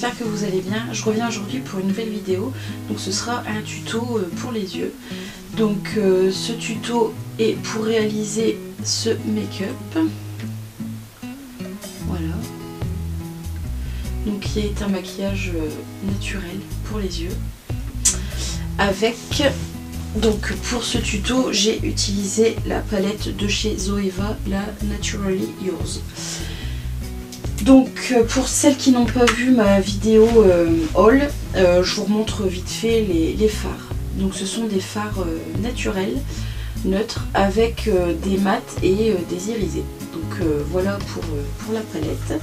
j'espère que vous allez bien. Je reviens aujourd'hui pour une nouvelle vidéo. Donc ce sera un tuto pour les yeux. Donc ce tuto est pour réaliser ce make-up. Voilà. Donc qui est un maquillage naturel pour les yeux. Avec, donc pour ce tuto, j'ai utilisé la palette de chez Zoeva, la Naturally Yours. Donc pour celles qui n'ont pas vu ma vidéo haul, je vous remontre vite fait les fards. Donc ce sont des fards naturels, neutres, avec des mats et des irisés. Donc voilà pour la palette.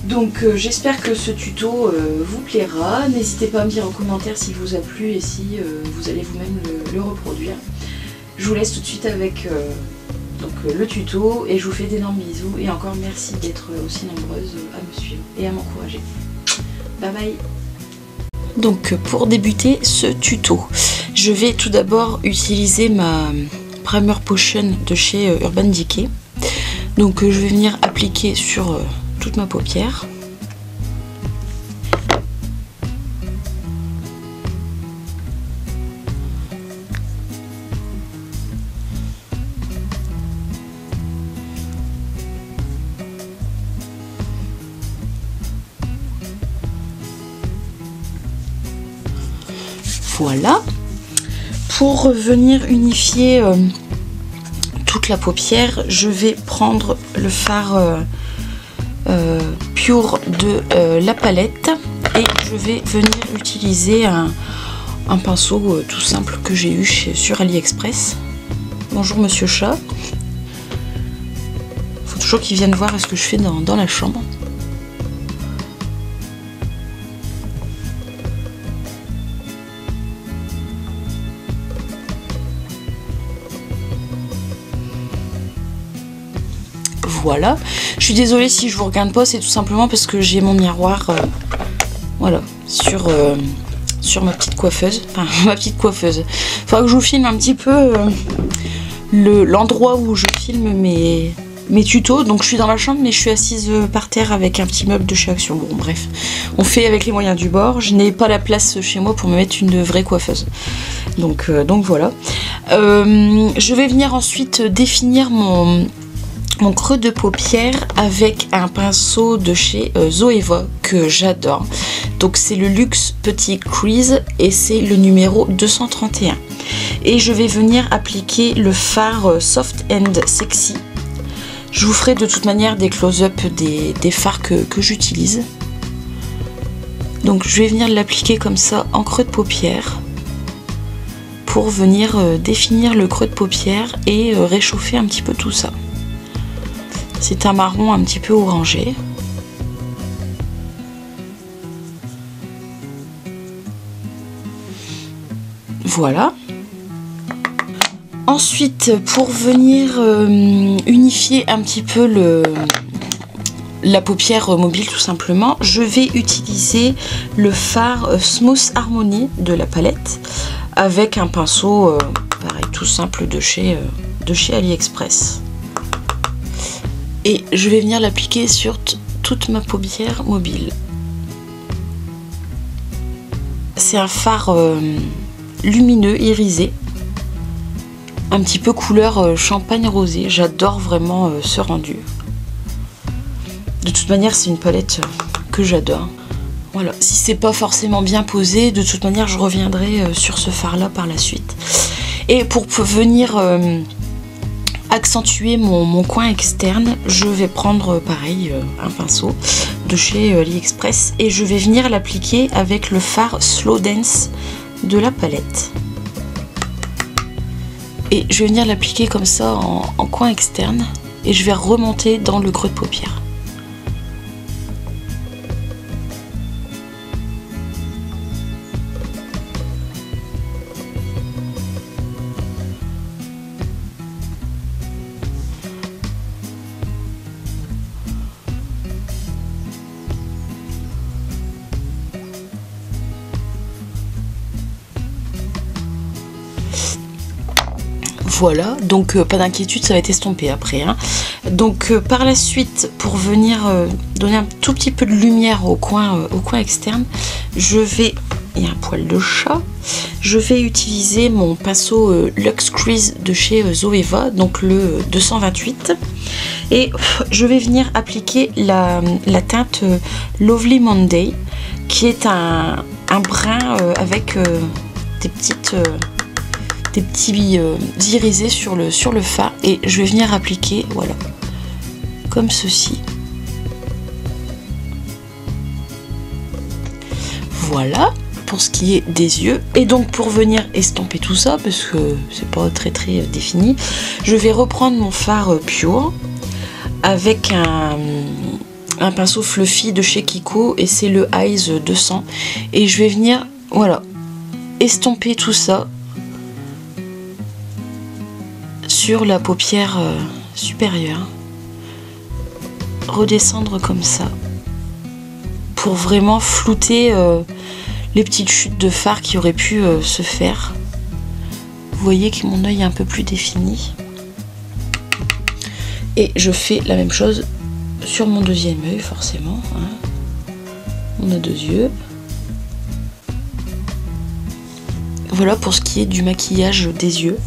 Donc j'espère que ce tuto vous plaira. N'hésitez pas à me dire en commentaire s'il vous a plu et si vous allez vous-même le reproduire. Je vous laisse tout de suite avec le tuto et je vous fais d'énormes bisous. Et encore merci d'être aussi nombreuses à me suivre et à m'encourager. Bye bye. Donc pour débuter ce tuto, je vais tout d'abord utiliser ma Primer Potion de chez Urban Decay. Donc je vais venir appliquer sur toute ma paupière. Voilà. Pour venir unifier toute la paupière, je vais prendre le fard Pure de la palette et je vais venir utiliser un pinceau tout simple que j'ai eu sur AliExpress. Bonjour monsieur chat. Faut toujours qu'il vienne voir ce que je fais dans la chambre. Voilà, je suis désolée si je vous regarde pas, c'est tout simplement parce que j'ai mon miroir voilà, sur ma petite coiffeuse. Enfin, ma petite coiffeuse. Faudra que je vous filme un petit peu l'endroit où je filme mes tutos. Donc je suis dans la chambre mais je suis assise par terre avec un petit meuble de chez Action. Bon bref, on fait avec les moyens du bord. Je n'ai pas la place chez moi pour me mettre une vraie coiffeuse. Donc voilà. Je vais venir ensuite définir mon creux de paupière avec un pinceau de chez Zoeva que j'adore. Donc c'est le Luxe Petit Crease et c'est le numéro 231. Et je vais venir appliquer le fard Soft and Sexy. Je vous ferai de toute manière des close-up des fards que j'utilise. Donc je vais venir l'appliquer comme ça en creux de paupière pour venir définir le creux de paupière et réchauffer un petit peu tout ça. C'est un marron un petit peu orangé. Voilà. Ensuite, pour venir unifier un petit peu la paupière mobile tout simplement, je vais utiliser le fard Smooth Harmony de la palette avec un pinceau pareil tout simple de chez AliExpress. Et je vais venir l'appliquer sur toute ma paupière mobile. C'est un fard lumineux, irisé. Un petit peu couleur champagne rosé. J'adore vraiment ce rendu. De toute manière, c'est une palette que j'adore. Voilà. Si c'est pas forcément bien posé, de toute manière, je reviendrai sur ce fard-là par la suite. Et pour venir accentuer mon coin externe, je vais prendre pareil un pinceau de chez AliExpress et je vais venir l'appliquer avec le fard Slow Dance de la palette. Et je vais venir l'appliquer comme ça en coin externe et je vais remonter dans le creux de paupière. voilà, donc pas d'inquiétude, ça va être estompé après, hein. Donc par la suite, pour venir donner un tout petit peu de lumière au coin externe, je vais, il y a un poil de chat, je vais utiliser mon pinceau Luxe Crease de chez Zoeva, donc le 228, et je vais venir appliquer la teinte Lovely Monday, qui est un brun avec des petits irisés sur le fard, et je vais venir appliquer, voilà, comme ceci. Voilà pour ce qui est des yeux. Et donc pour venir estomper tout ça, parce que c'est pas très défini, je vais reprendre mon fard Pure avec un pinceau fluffy de chez Kiko, et c'est le Eyes 200, et je vais venir, voilà, estomper tout ça sur la paupière supérieure, redescendre comme ça pour vraiment flouter les petites chutes de fard qui auraient pu se faire. Vous voyez que mon œil est un peu plus défini, et je fais la même chose sur mon deuxième œil, forcément, hein. On a deux yeux. Voilà pour ce qui est du maquillage des yeux.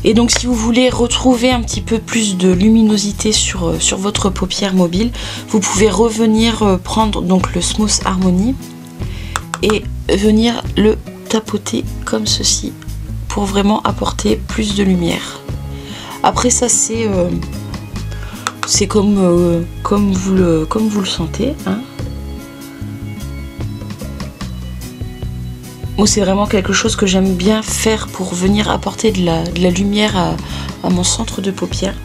Et donc si vous voulez retrouver un petit peu plus de luminosité sur votre paupière mobile, vous pouvez revenir prendre donc le Smooth Harmony et venir le tapoter comme ceci pour vraiment apporter plus de lumière. Après ça c'est comme vous le sentez, hein. Moi c'est vraiment quelque chose que j'aime bien faire pour venir apporter de la lumière à mon centre de paupière.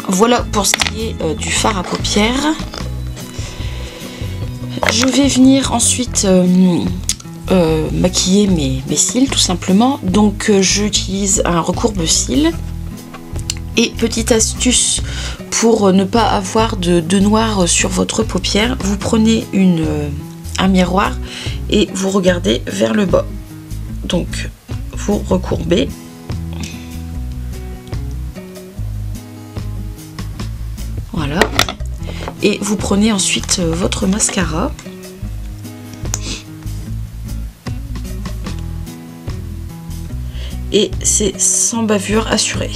Voilà pour ce qui est du fard à paupières. Je vais venir ensuite maquiller mes cils tout simplement. Donc j'utilise un recourbe-cils. Et petite astuce pour ne pas avoir de noir sur votre paupière, vous prenez un miroir et vous regardez vers le bas. Donc vous recourbez. Voilà. Et vous prenez ensuite votre mascara. Et c'est sans bavure assurée.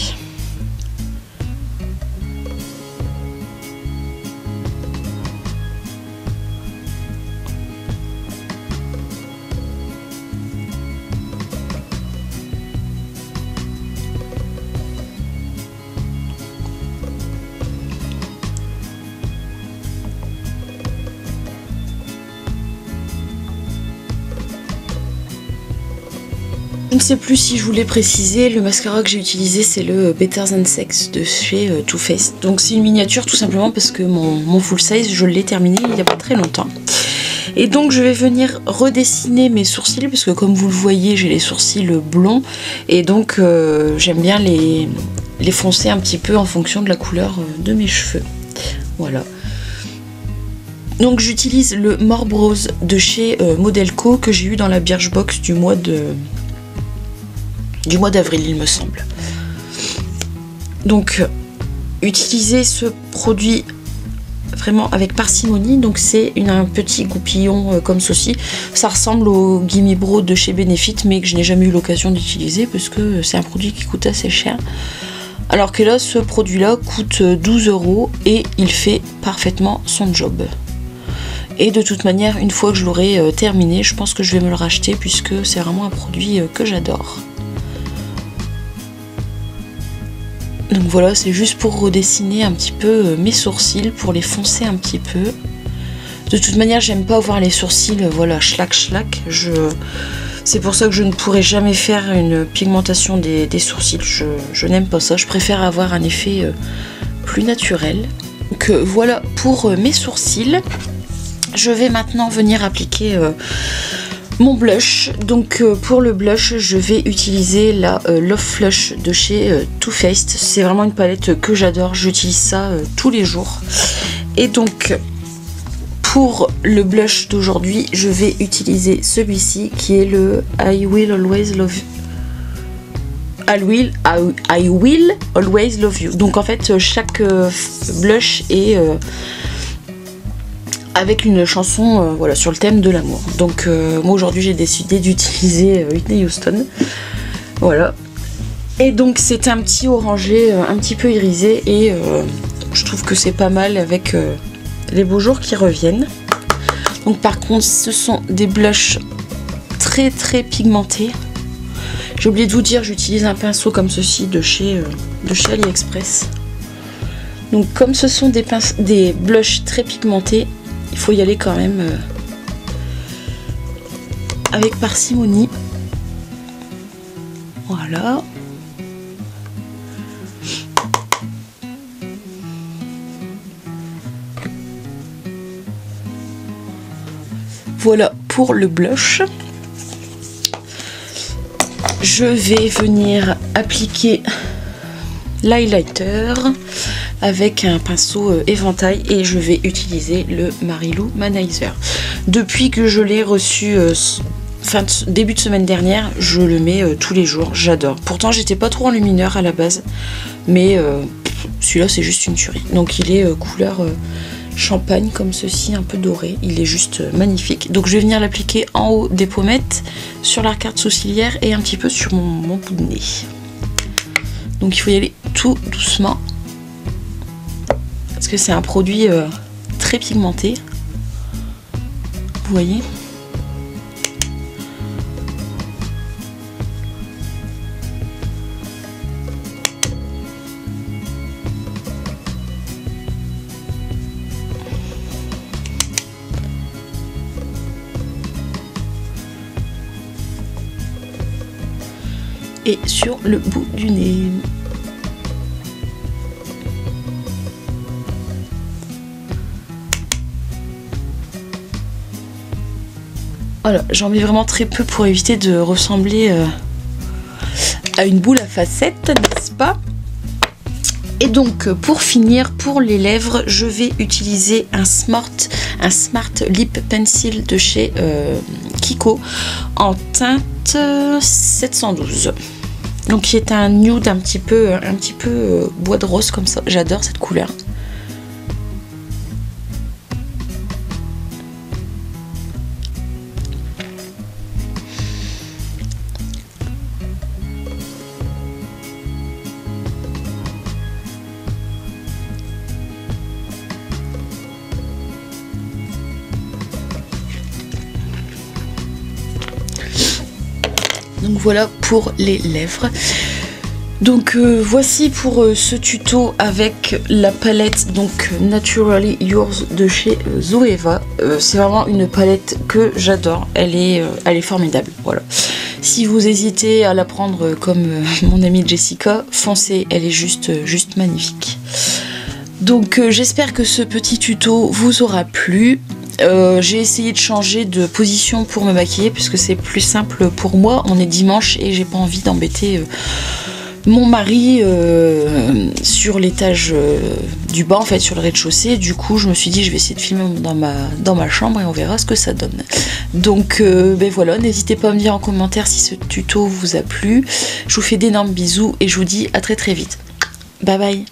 Je ne sais plus si je voulais préciser, le mascara que j'ai utilisé c'est le Better Than Sex de chez Too Faced. Donc c'est une miniature tout simplement parce que mon full size je l'ai terminé il n'y a pas très longtemps. Et donc je vais venir redessiner mes sourcils parce que comme vous le voyez j'ai les sourcils blonds et donc j'aime bien les foncer un petit peu en fonction de la couleur de mes cheveux. Voilà. Donc j'utilise le Marbre Rose de chez Modelco que j'ai eu dans la Birchbox du mois d'avril il me semble. Donc utilisez ce produit vraiment avec parcimonie. Donc c'est un petit goupillon comme ceci. Ça ressemble au Gimme Bro de chez Benefit mais que je n'ai jamais eu l'occasion d'utiliser parce que c'est un produit qui coûte assez cher. Alors que là ce produit là coûte 12 € et il fait parfaitement son job. Et de toute manière une fois que je l'aurai terminé je pense que je vais me le racheter puisque c'est vraiment un produit que j'adore. Donc voilà, c'est juste pour redessiner un petit peu mes sourcils, pour les foncer un petit peu. De toute manière, j'aime pas avoir les sourcils, voilà, schlac. C'est pour ça que je ne pourrai jamais faire une pigmentation des sourcils. Je n'aime pas ça, je préfère avoir un effet plus naturel. Donc voilà pour mes sourcils. Je vais maintenant venir appliquer mon blush. Donc pour le blush je vais utiliser la Love Flush de chez Too Faced. C'est vraiment une palette que j'adore, j'utilise ça tous les jours. Et donc pour le blush d'aujourd'hui je vais utiliser celui-ci qui est le I Will Always Love I will always love you. Donc en fait chaque blush est avec une chanson voilà, sur le thème de l'amour. Donc moi aujourd'hui j'ai décidé d'utiliser Whitney Houston. Voilà. Et donc c'est un petit orangé un petit peu irisé et je trouve que c'est pas mal avec les beaux jours qui reviennent. Donc par contre ce sont des blushs très très pigmentés. J'ai oublié de vous dire, j'utilise un pinceau comme ceci de chez AliExpress. Donc comme ce sont des blushs très pigmentés, il faut y aller quand même avec parcimonie. Voilà. Voilà pour le blush. Je vais venir appliquer l'highlighter avec un pinceau éventail et je vais utiliser le Marilou Manizer. Depuis que je l'ai reçu début de semaine dernière, je le mets tous les jours, j'adore. Pourtant j'étais pas trop enlumineur à la base, mais celui-là c'est juste une tuerie. Donc il est couleur champagne comme ceci, un peu doré, il est juste magnifique. Donc je vais venir l'appliquer en haut des pommettes, sur l'arcade sourcilière et un petit peu sur mon bout de nez. Donc il faut y aller tout doucement parce que c'est un produit très pigmenté, vous voyez. Et sur le bout du nez. Voilà, j'en mets vraiment très peu pour éviter de ressembler à une boule à facettes, n'est-ce pas? Et donc pour finir, pour les lèvres, je vais utiliser un Smart Lip Pencil de chez Kiko en teinte 712. Donc qui est un nude un petit peu bois de rose comme ça. J'adore cette couleur. Donc voilà pour les lèvres. Donc voici pour ce tuto avec la palette donc Naturally Yours de chez Zoeva. C'est vraiment une palette que j'adore, elle est formidable. Voilà. Si vous hésitez à la prendre comme mon amie Jessica, foncez, elle est juste magnifique. Donc j'espère que ce petit tuto vous aura plu. J'ai essayé de changer de position pour me maquiller puisque c'est plus simple pour moi. On est dimanche et j'ai pas envie d'embêter mon mari sur l'étage du bas, en fait sur le rez-de-chaussée. Du coup je me suis dit je vais essayer de filmer dans ma chambre et on verra ce que ça donne. Donc ben voilà, n'hésitez pas à me dire en commentaire si ce tuto vous a plu. Je vous fais d'énormes bisous et je vous dis à très vite. Bye bye.